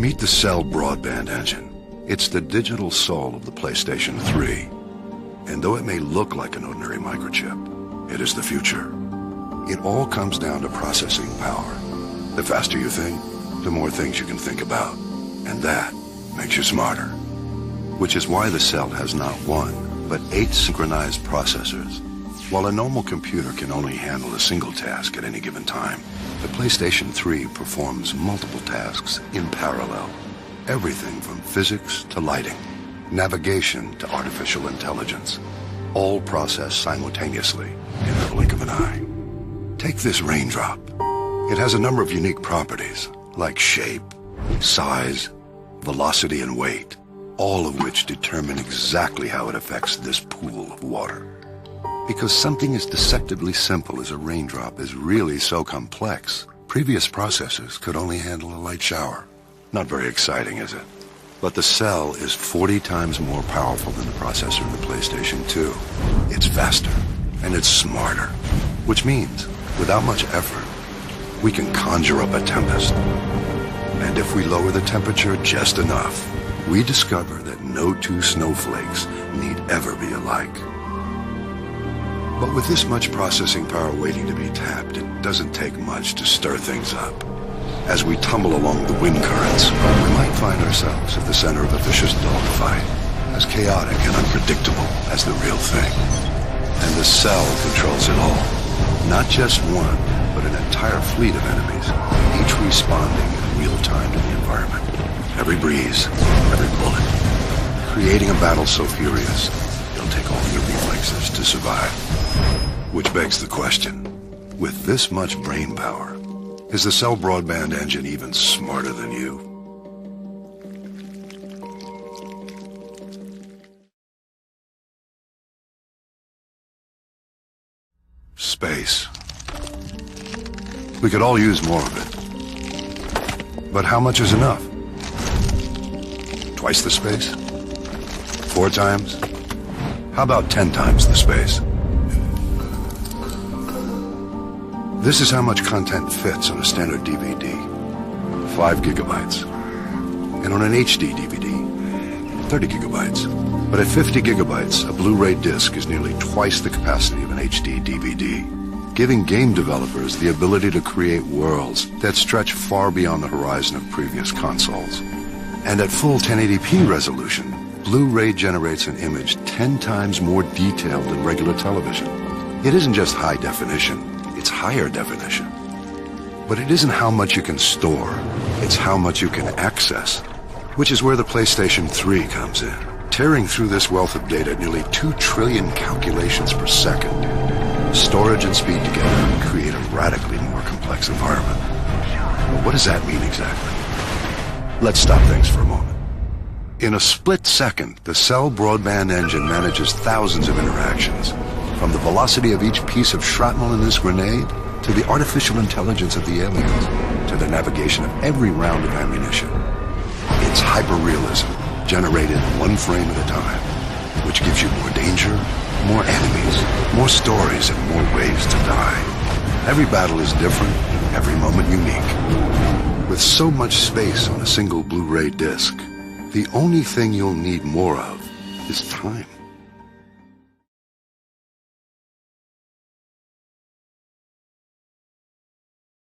Meet the Cell broadband engine. It's the digital soul of the PlayStation 3. And though it may look like an ordinary microchip, it is the future. It all comes down to processing power. The faster you think, the more things you can think about. And that makes you smarter. Which is why the Cell has not one, but 8 synchronized processors. While a normal computer can only handle a single task at any given time, the PlayStation 3 performs multiple tasks in parallel. Everything from physics to lighting, navigation to artificial intelligence, all processed simultaneously in the blink of an eye. Take this raindrop. It has a number of unique properties, like shape, size, velocity, and weight, all of which determine exactly how it affects this pool of water. Because something as deceptively simple as a raindrop is really so complex, previous processors could only handle a light shower. Not very exciting, is it? But the Cell is 40 times more powerful than the processor in the PlayStation 2. It's faster, and it's smarter. Which means, without much effort, we can conjure up a tempest. And if we lower the temperature just enough, we discover that no two snowflakes need ever be alike. But with this much processing power waiting to be tapped, it doesn't take much to stir things up. As we tumble along the wind currents, we might find ourselves at the center of a vicious dogfight, as chaotic and unpredictable as the real thing. And the Cell controls it all. Not just one, but an entire fleet of enemies, each responding in real time to the environment. Every breeze, every bullet, creating a battle so furious, it'll take all your reflexes to survive. Which begs the question, with this much brain power, is the Cell broadband engine even smarter than you? Space. We could all use more of it. But how much is enough? Twice the space? 4 times? How about 10 times the space? This is how much content fits on a standard DVD. 5 gigabytes. And on an HD DVD, 30 gigabytes. But at 50 gigabytes, a Blu-ray disc is nearly twice the capacity of an HD DVD, giving game developers the ability to create worlds that stretch far beyond the horizon of previous consoles. And at full 1080p resolution, Blu-ray generates an image 10 times more detailed than regular television. It isn't just high definition, it's higher definition. But it isn't how much you can store, it's how much you can access, which is where the PlayStation 3 comes in, tearing through this wealth of data at nearly 2 trillion calculations per second. Storage and speed together create a radically more complex environment. But what does that mean exactly? Let's stop things for a moment. In a split second, the Cell broadband engine manages thousands of interactions, from the velocity of each piece of shrapnel in this grenade, to the artificial intelligence of the aliens, to the navigation of every round of ammunition. It's hyper-realism, generated 1 frame at a time, which gives you more danger, more enemies, more stories, and more ways to die. Every battle is different, every moment unique. With so much space on a single Blu-ray disc, the only thing you'll need more of is time.